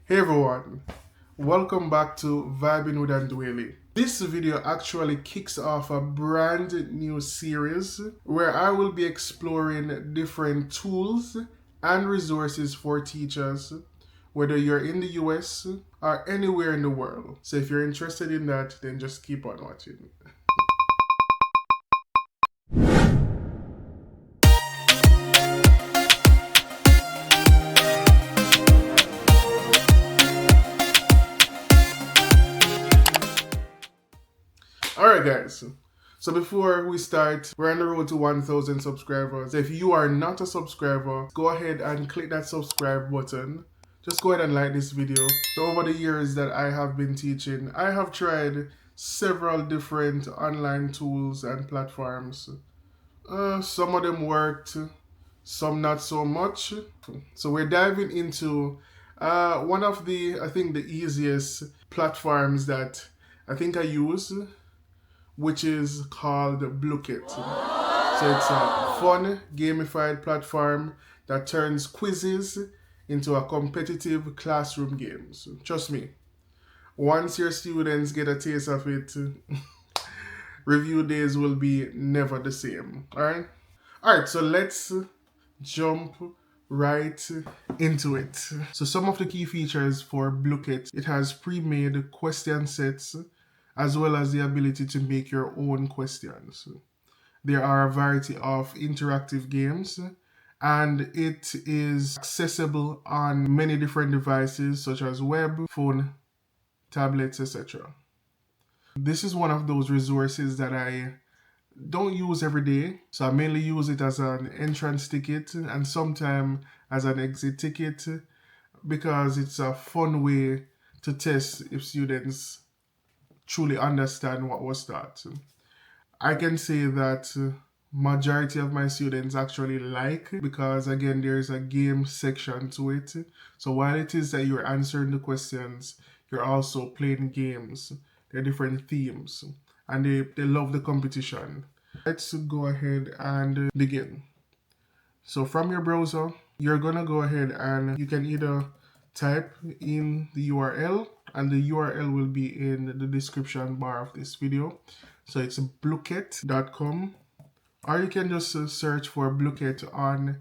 Hey everyone, welcome back to Vibin with Andwaley. This video actually kicks off a brand new series where I will be exploring different tools and resources for teachers, whether you're in the US or anywhere in the world. So if you're interested in that, then just keep on watching. Alright guys, so before we start, we're on the road to 1,000 subscribers. If you are not a subscriber, go ahead and click that subscribe button. Just go ahead and like this video. So over the years that I have been teaching, I have tried several different online tools and platforms. Some of them worked, some not so much. So we're diving into one of I think the easiest platforms that I think I use, which is called Blooket. So it's a fun, gamified platform that turns quizzes into a competitive classroom game. So trust me, once your students get a taste of it, review days will be never the same. Alright? Alright, so let's jump right into it. So some of the key features for Blooket: it has pre-made question sets as well as the ability to make your own questions. There are a variety of interactive games, and it is accessible on many different devices such as web, phone, tablets, etc. This is one of those resources that I don't use every day, so I mainly use it as an entrance ticket and sometimes as an exit ticket because it's a fun way to test if students truly understand what was taught. I can say that majority of my students actually like, because again there's a game section to it. So while it is that you're answering the questions, you're also playing games. There are different themes and they love the competition. Let's go ahead and begin. So from your browser, you're gonna go ahead and you can either type in the URL, and the URL will be in the description bar of this video. So it's blooket.com, or you can just search for Blooket on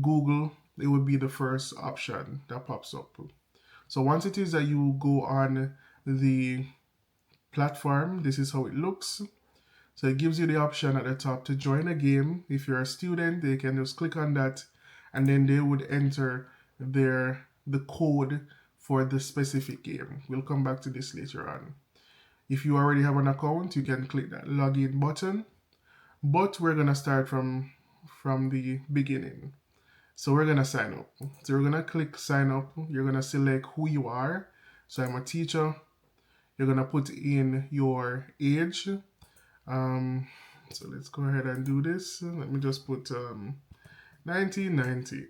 Google. It would be the first option that pops up. So once it is that you go on the platform, this is how it looks. So it gives you the option at the top to join a game. If you're a student, they can just click on that and then they would enter the code for the specific game. We'll come back to this later on. If you already have an account, you can click that login button. But we're gonna start from the beginning. So we're gonna sign up. So we're gonna click sign up. You're gonna select who you are. So I'm a teacher. You're gonna put in your age. So let's go ahead and do this. Let me just put 1990.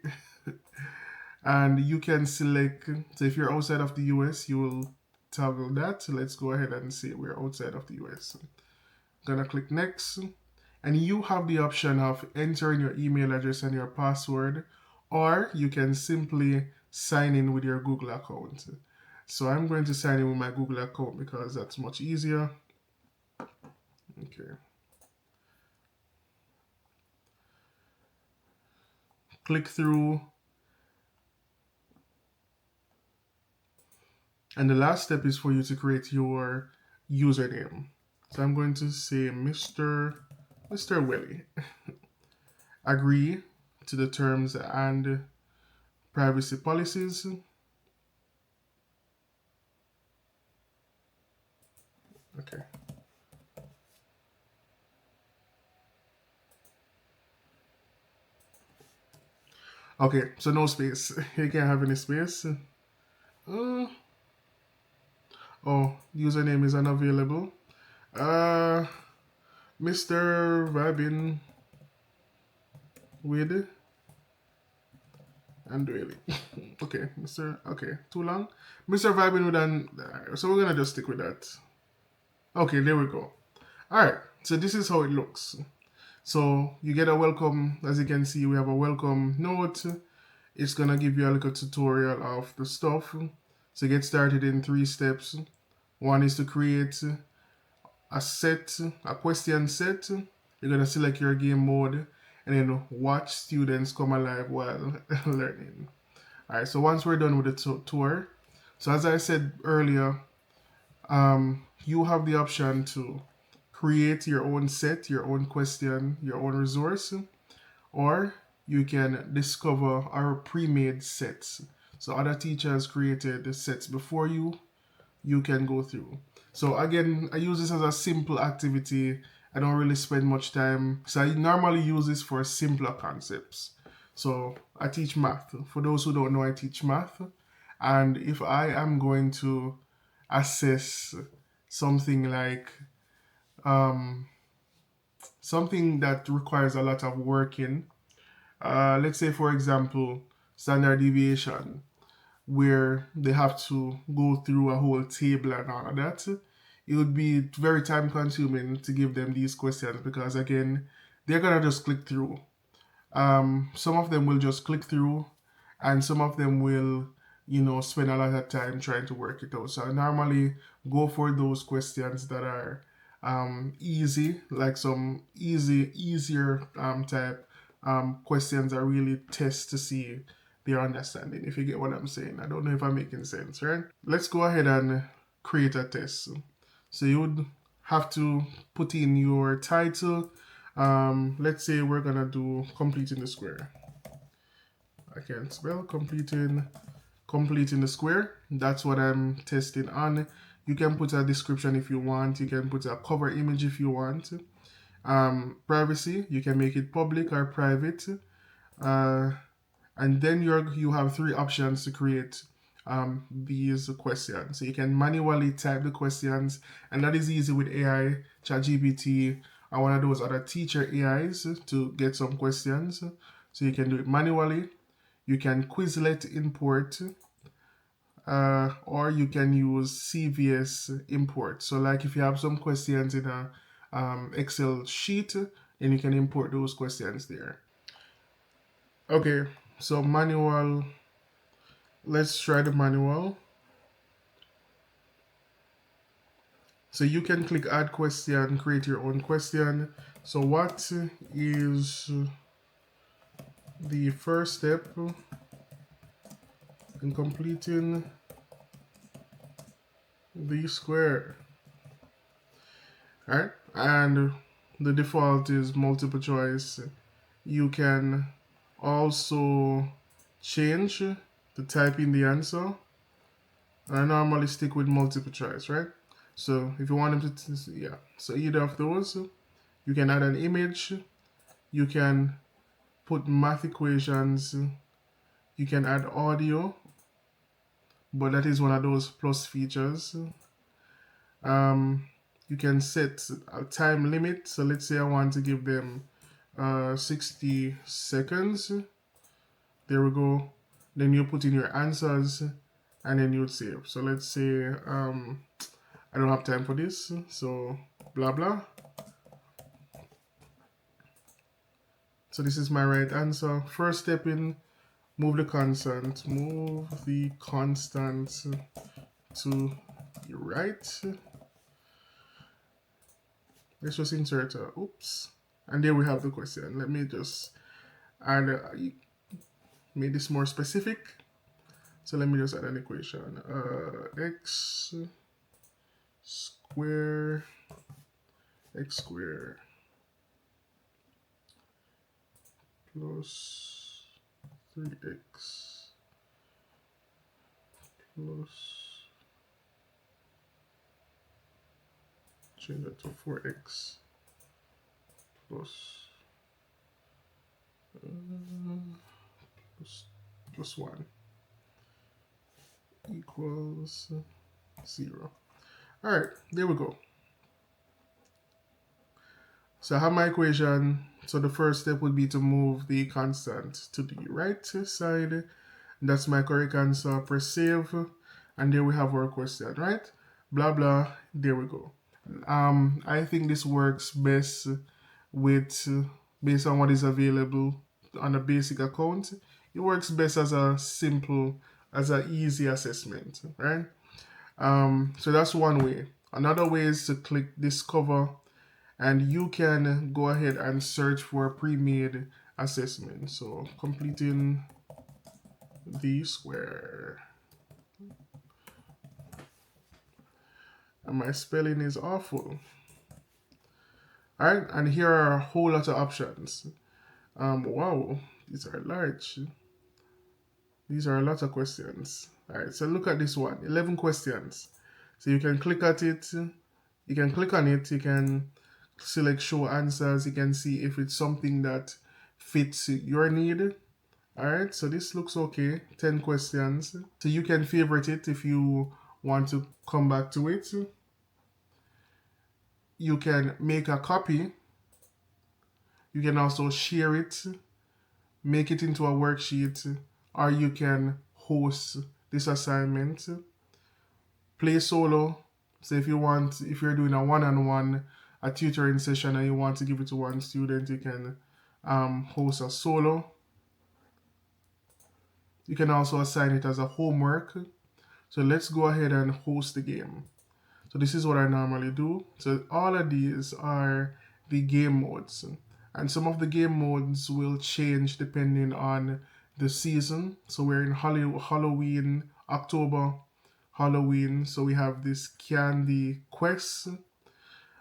And you can select, so if you're outside of the US, you will toggle that. So let's go ahead and say we're outside of the US. I'm gonna click next. And you have the option of entering your email address and your password, or you can simply sign in with your Google account. So I'm going to sign in with my Google account because that's much easier. Okay. Click through. And the last step is for you to create your username. So I'm going to say Mr. Willie. Agree to the terms and privacy policies. Okay. Okay, so no space. You can't have any space. Oh, username is unavailable. Mr. Vibin with Andwaley. Okay, okay, too long. Mr. Vibin with so we're gonna just stick with that. Okay, there we go. Alright, so this is how it looks. So you get a welcome, as you can see, we have a welcome note. It's gonna give you a little tutorial of the stuff. So get started in 3 steps. One is to create a set, a question set. You're gonna select your game mode and then watch students come alive while learning. Alright, so once we're done with the tour, so as I said earlier, you have the option to create your own set, your own question, your own resource, or you can discover our pre-made sets. So other teachers created the sets before you can go through. So again, I use this as a simple activity. I don't really spend much time. So I normally use this for simpler concepts. So I teach math. For those who don't know, I teach math. And if I am going to assess something like something that requires a lot of working, let's say for example, standard deviation, where they have to go through a whole table and all of that, it would be very time consuming to give them these questions because again, they're gonna just click through. Some of them will just click through and some of them will, spend a lot of time trying to work it out. So I normally go for those questions that are easy, like some easier type questions that really test to see their understanding, if you get what I'm saying. I don't know if I'm making sense, right? Let's go ahead and create a test. So you would have to put in your title. Let's say we're gonna do completing the square. I can't spell completing the square. That's what I'm testing on. You can put a description if you want. You can put a cover image if you want. Privacy, you can make it public or private. And then you have 3 options to create these questions. So you can manually type the questions, and that is easy with AI, ChatGPT, or one of those other teacher AIs to get some questions. So you can do it manually. You can Quizlet import, or you can use CVS import. So like if you have some questions in a Excel sheet, then you can import those questions there. Okay, so manual. Let's try the manual. So you can click add question, create your own question. So what is the first step in completing the square? Alright, and the default is multiple choice. You can also change to type in the answer. I normally stick with multiple choice, right? So if you want them to, yeah. So either of those, you can add an image, you can put math equations, you can add audio, but that is one of those plus features. You can set a time limit. So let's say I want to give them 60 seconds. There we go. Then you put in your answers and then you would save. So let's say I don't have time for this, so blah blah. So this is my right answer. First step in, move the constant to the right. Let's just insert a oops, and there we have the question. Let me just add make this more specific. So let me just add an equation. X square plus 3x plus, change that to 4x plus plus 1 equals 0. All right, there we go. So I have my equation. So the first step would be to move the constant to the right side. That's my correct answer. Press save. And there we have our question, right? Blah, blah. There we go. I think this works best with, based on what is available on a basic account. It works best as a simple as an easy assessment, right? So that's one way. Another way is to click discover, and you can go ahead and search for a pre-made assessment. So completing the square. And my spelling is awful. All right, and here are a whole lot of options. Wow, these are large. These are a lot of questions. All right, so look at this one, 11 questions. So you can click at it, you can click on it, you can select show answers, you can see if it's something that fits your need. All right, so this looks okay, 10 questions. So you can favorite it if you want to come back to it. You can make a copy. You can also share it, make it into a worksheet, or you can host this assignment. Play solo. So if you're doing a one-on-one, a tutoring session and you want to give it to one student, you can host a solo. You can also assign it as a homework. So let's go ahead and host the game. So this is what I normally do. So all of these are the game modes. And some of the game modes will change depending on the season. So we're in Halloween, October, Halloween. So we have this candy quest.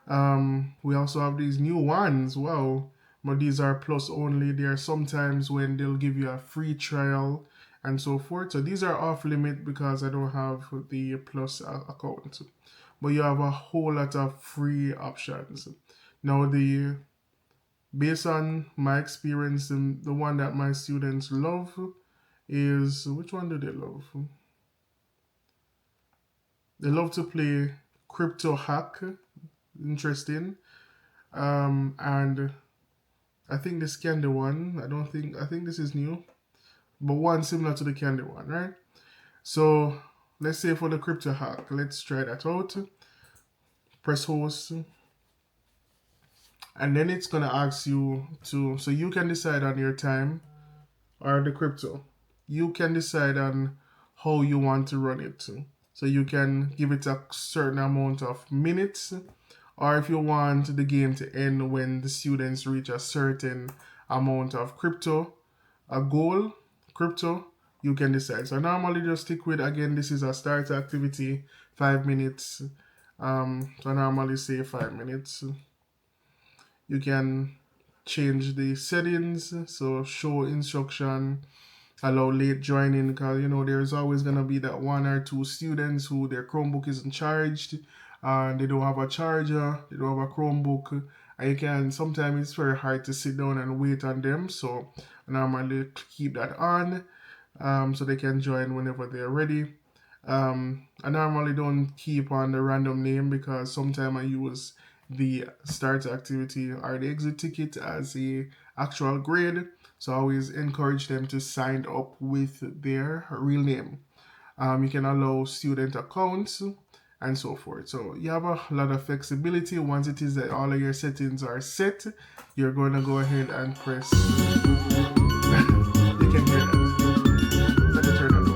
We also have these new ones. Wow. But these are plus only. There are sometimes when they'll give you a free trial and so forth. So these are off limit because I don't have the plus account. But you have a whole lot of free options. Now, based on my experience, the one that my students love is, which one do they love? They love to play Crypto Hack, interesting. And I think this candy one, I think this is new, but one similar to the candy one, right? So let's say for the Crypto Hack, let's try that out. Press host. And then it's gonna ask you so you can decide on your time or the crypto. You can decide on how you want to run it. So you can give it a certain amount of minutes, or if you want the game to end when the students reach a certain amount of crypto, a goal, crypto, you can decide. So I normally just stick with, again, this is a start activity, 5 minutes. So I normally say 5 minutes. You can change the settings, so show instruction, allow late joining, because there's always going to be that one or two students who their Chromebook isn't charged and they don't have a charger, they don't have a Chromebook, and sometimes it's very hard to sit down and wait on them. So I normally keep that on so they can join whenever they're ready. I normally don't keep on the random name because sometimes I use the start activity or the exit ticket as a actual grade. So I always encourage them to sign up with their real name. You can allow student accounts and so forth. So you have a lot of flexibility. Once it is that all of your settings are set, you're going to go ahead and press. You can hear that. Let me turn that on.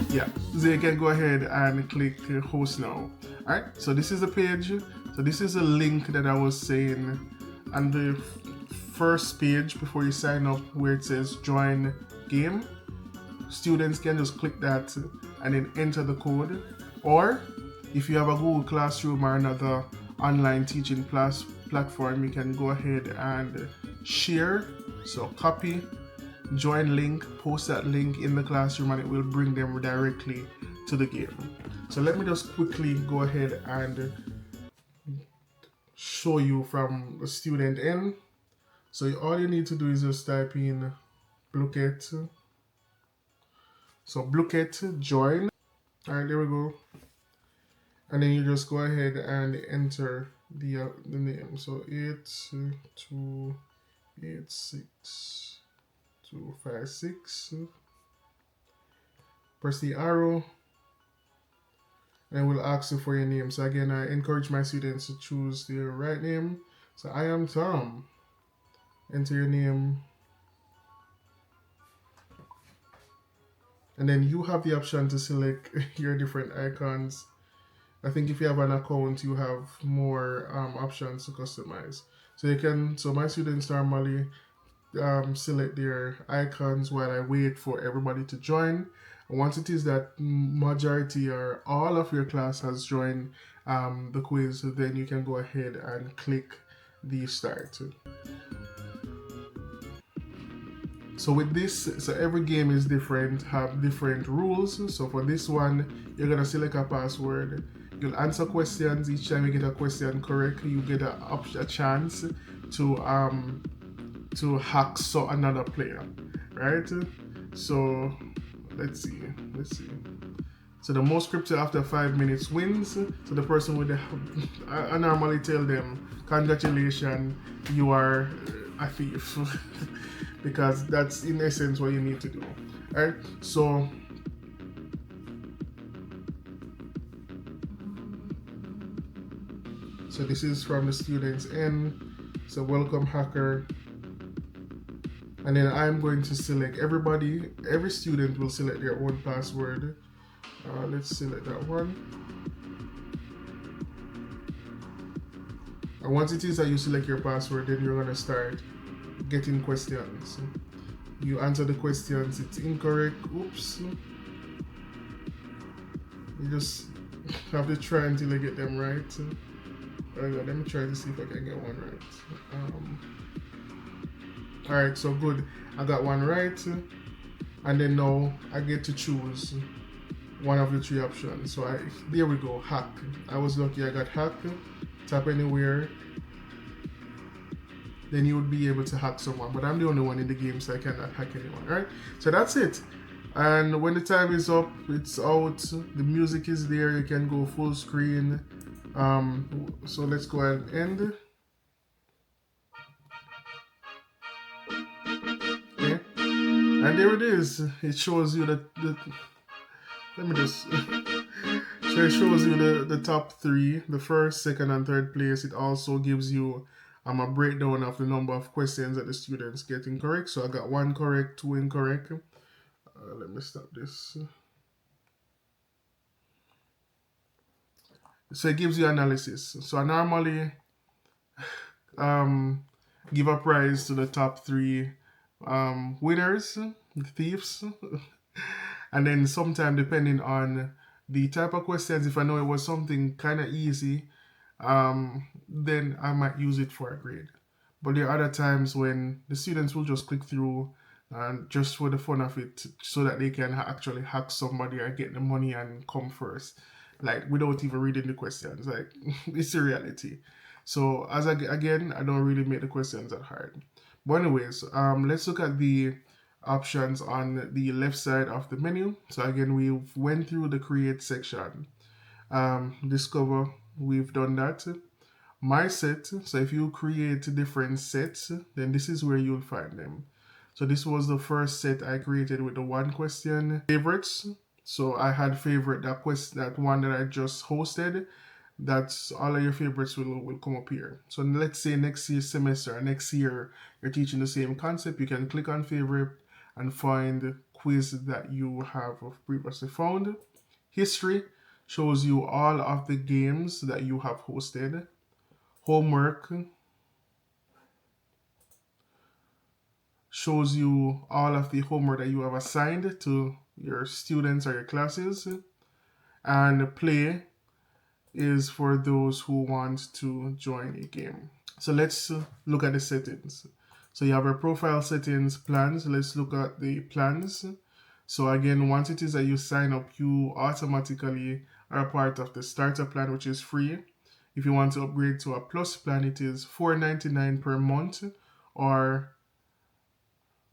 Yeah, so you can go ahead and click host now. Alright, so this is the page. So this is a link that I was saying on the first page before you sign up, where it says join game. Students can just click that and then enter the code. Or if you have a Google Classroom or another online teaching platform, you can go ahead and share. So copy, join link, post that link in the classroom, and it will bring them directly to the game. So let me just quickly go ahead and show you from the student end. So all you need to do is just type in Blooket. So Blooket join. Alright, there we go. And then you just go ahead and enter the name. So 8286256. Press the arrow and it will ask you for your name. So again, I encourage my students to choose the right name. So I am Tom. Enter your name. And then you have the option to select your different icons. I think if you have an account, you have more options to customize. So you can, so my students normally select their icons while I wait for everybody to join. And once it is that majority or all of your class has joined the quiz, then you can go ahead and click the start. So with this, so every game is different, have different rules. So for this one, you're gonna select a password. You'll answer questions. Each time you get a question correct, you get a chance to hack another player, right? So let's see. So the most crypto after 5 minutes wins. So the person with the, I normally tell them, congratulations, you are a thief. Because that's in essence what you need to do. Alright, so this is from the student's end. So welcome hacker. And then I'm going to select everybody. Every student will select their own password. Let's select that one. And once it is that you select your password, then you're gonna start getting questions. You answer the questions, it's incorrect, oops. You just have to try until you get them right. Let me try to see if I can get one right. Alright, so good. I got one right. And then now I get to choose one of the three options. So there we go, hack. I was lucky I got hack. Tap anywhere. Then you would be able to hack someone. But I'm the only one in the game, so I cannot hack anyone, right? So that's it. And when the time is up, it's out. The music is there. You can go full screen. So let's go ahead and end. Okay. And there it is. It shows you the let me just so it shows you the top three, the first, second, and third place. It also gives you a breakdown of the number of questions that the students get incorrect. So I got 1 correct, 2 incorrect. Let me stop this. So it gives you analysis. So I normally give a prize to the top 3 winners, thieves. And then sometime, depending on the type of questions, if I know it was something kind of easy, then I might use it for a grade. But there are other times when the students will just click through and just for the fun of it, so that they can actually hack somebody or get the money and come first, like without even reading the questions. Like it's a reality. So again, I don't really make the questions that hard. But anyways, let's look at the options on the left side of the menu. So again, we went through the create section. Discover, we've done that. My set, so if you create different sets, then this is where you'll find them. So this was the first set I created with the 1 question. Favorites, so I had favorite that one that I just hosted. That's all of your favorites will come up here. So let's say next year semester, next year you're teaching the same concept, you can click on favorite and find quiz that you have previously found. History shows you all of the games that you have hosted. Homework shows you all of the homework that you have assigned to your students or your classes. And play is for those who want to join a game. So let's look at the settings. So you have your profile settings, plans. Let's look at the plans. So again, once it is that you sign up, you automatically are a part of the starter plan, which is free. If you want to upgrade to a plus plan, it is $4.99 per month, and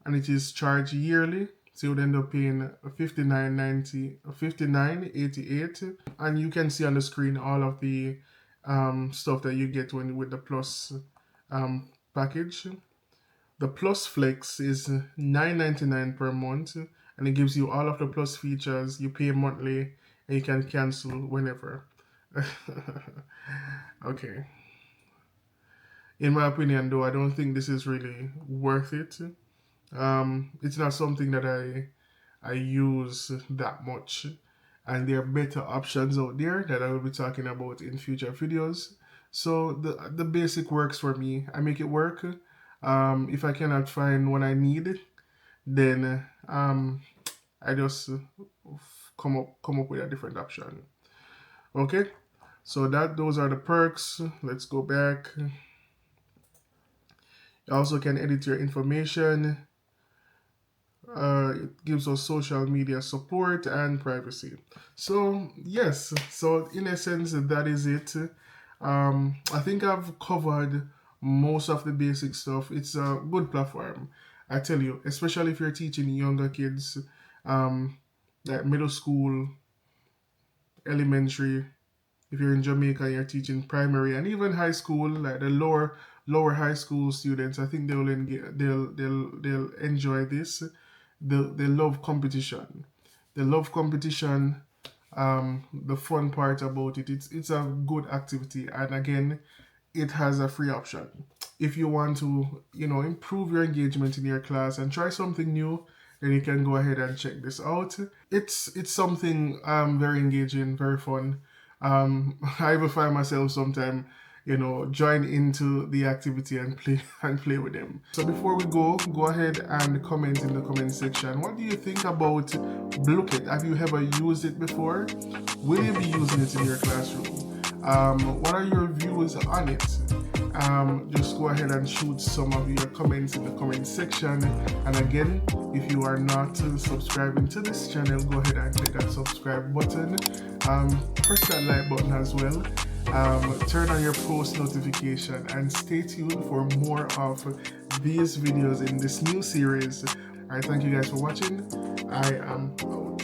it is charged yearly. So you would end up paying $59.88, and you can see on the screen all of the stuff that you get with the plus package. The Plus Flex is $9.99 per month, and it gives you all of the plus features. You pay monthly, and you can cancel whenever. Okay. In my opinion, though, I don't think this is really worth it. It's not something that I use that much, and there are better options out there that I will be talking about in future videos. So the basic works for me. I make it work. If I cannot find what I need, then I just come up with a different option. Okay, so those are the perks. Let's go back. You also can edit your information. It gives us social media support and privacy. So yes, so in essence, that is it. I think I've covered most of the basic stuff. It's a good platform, I tell you, especially if you're teaching younger kids, um, like middle school, elementary. If you're in Jamaica, you're teaching primary and even high school, like the lower high school students. I think they'll enjoy this. They love competition. They love competition. The fun part about it, it's a good activity, and again, it has a free option. If you want to, improve your engagement in your class and try something new, then you can go ahead and check this out. It's something very engaging, very fun. I even find myself sometimes, join into the activity and play with them. So before we go ahead and comment in the comment section. What do you think about Blooket? Have you ever used it before? Will you be using it in your classroom? What are your views on it? Just go ahead and shoot some of your comments in the comment section. And again, if you are not subscribing to this channel, go ahead and click that subscribe button. Press that like button as well. Turn on your post notification and stay tuned for more of these videos in this new series. Alright, thank you guys for watching. I am out.